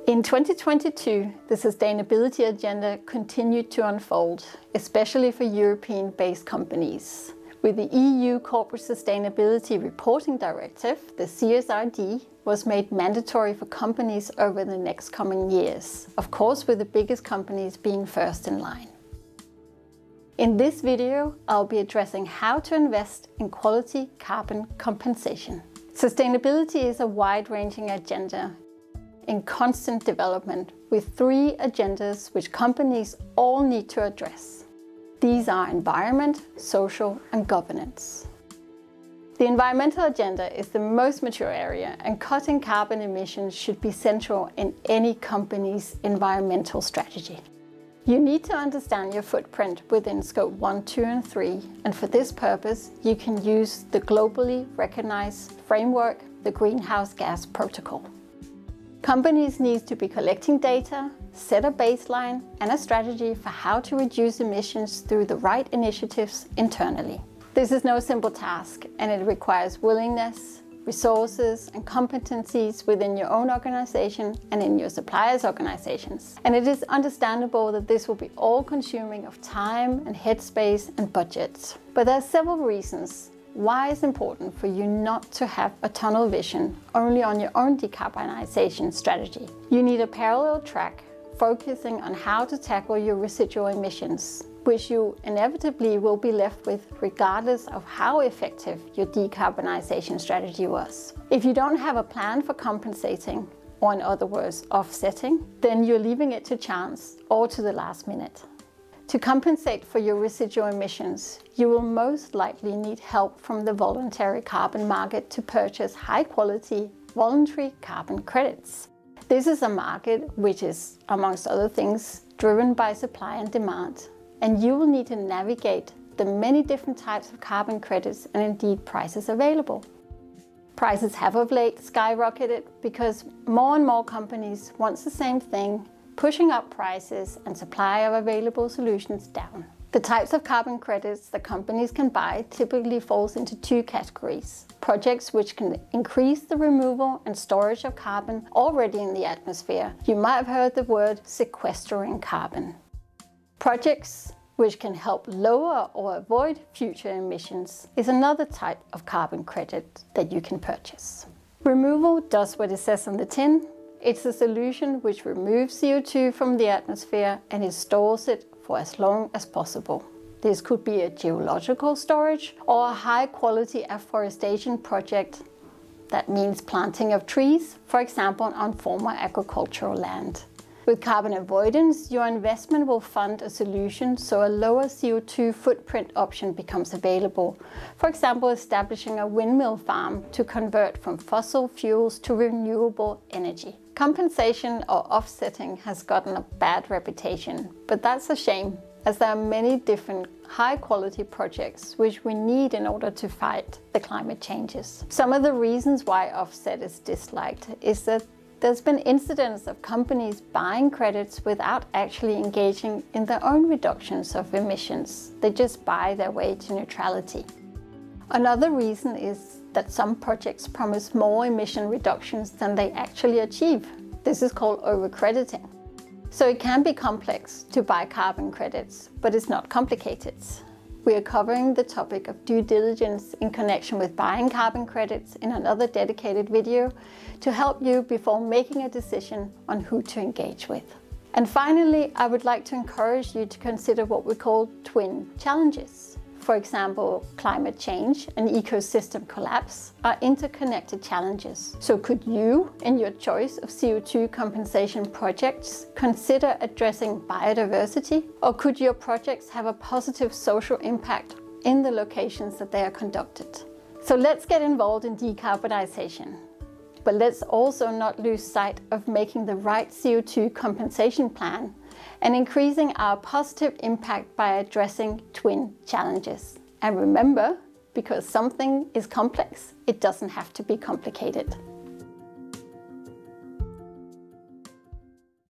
In 2022, the sustainability agenda continued to unfold, especially for European-based companies. With the EU Corporate Sustainability Reporting Directive, the CSRD, was made mandatory for companies over the next coming years, of course with the biggest companies being first in line. In this video, I'll be addressing how to invest in quality carbon compensation. Sustainability is a wide-ranging agenda in constant development with three agendas which companies all need to address. These are environment, social, and governance. The environmental agenda is the most mature area, and cutting carbon emissions should be central in any company's environmental strategy. You need to understand your footprint within Scope 1, 2, and 3, and for this purpose, you can use the globally recognized framework, the Greenhouse Gas Protocol. Companies need to be collecting data, set a baseline, and a strategy for how to reduce emissions through the right initiatives internally. This is no simple task, and it requires willingness, resources, and competencies within your own organization and in your suppliers' organizations. And it is understandable that this will be all-consuming of time and headspace and budgets. But there are several reasons why it's important for you not to have a tunnel vision only on your own decarbonization strategy. You need a parallel track focusing on how to tackle your residual emissions, which you inevitably will be left with regardless of how effective your decarbonization strategy was. If you don't have a plan for compensating, or in other words, offsetting, then you're leaving it to chance or to the last minute. To compensate for your residual emissions, you will most likely need help from the voluntary carbon market to purchase high-quality voluntary carbon credits. This is a market which is, amongst other things, driven by supply and demand, and you will need to navigate the many different types of carbon credits and indeed prices available. Prices have of late skyrocketed because more and more companies want the same thing, pushing up prices and supply of available solutions down. The types of carbon credits that companies can buy typically falls into two categories. Projects which can increase the removal and storage of carbon already in the atmosphere. You might have heard the word sequestering carbon. Projects which can help lower or avoid future emissions is another type of carbon credit that you can purchase. Removal does what it says on the tin. It's a solution which removes CO2 from the atmosphere and it stores it for as long as possible. This could be a geological storage or a high-quality afforestation project. That means planting of trees, for example, on former agricultural land. With carbon avoidance, your investment will fund a solution so a lower CO2 footprint option becomes available. For example, establishing a windmill farm to convert from fossil fuels to renewable energy. Compensation or offsetting has gotten a bad reputation, but that's a shame, as there are many different high-quality projects which we need in order to fight the climate changes. Some of the reasons why offset is disliked is that there's been incidents of companies buying credits without actually engaging in their own reductions of emissions. They just buy their way to neutrality. Another reason is that some projects promise more emission reductions than they actually achieve. This is called overcrediting. So it can be complex to buy carbon credits, but it's not complicated. We are covering the topic of due diligence in connection with buying carbon credits in another dedicated video to help you before making a decision on who to engage with. And finally, I would like to encourage you to consider what we call twin challenges. For example, climate change and ecosystem collapse are interconnected challenges. So could you, in your choice of CO2 compensation projects, consider addressing biodiversity? Or could your projects have a positive social impact in the locations that they are conducted? So let's get involved in decarbonization. But let's also not lose sight of making the right CO2 compensation plan and increasing our positive impact by addressing twin challenges. And remember, because something is complex, it doesn't have to be complicated.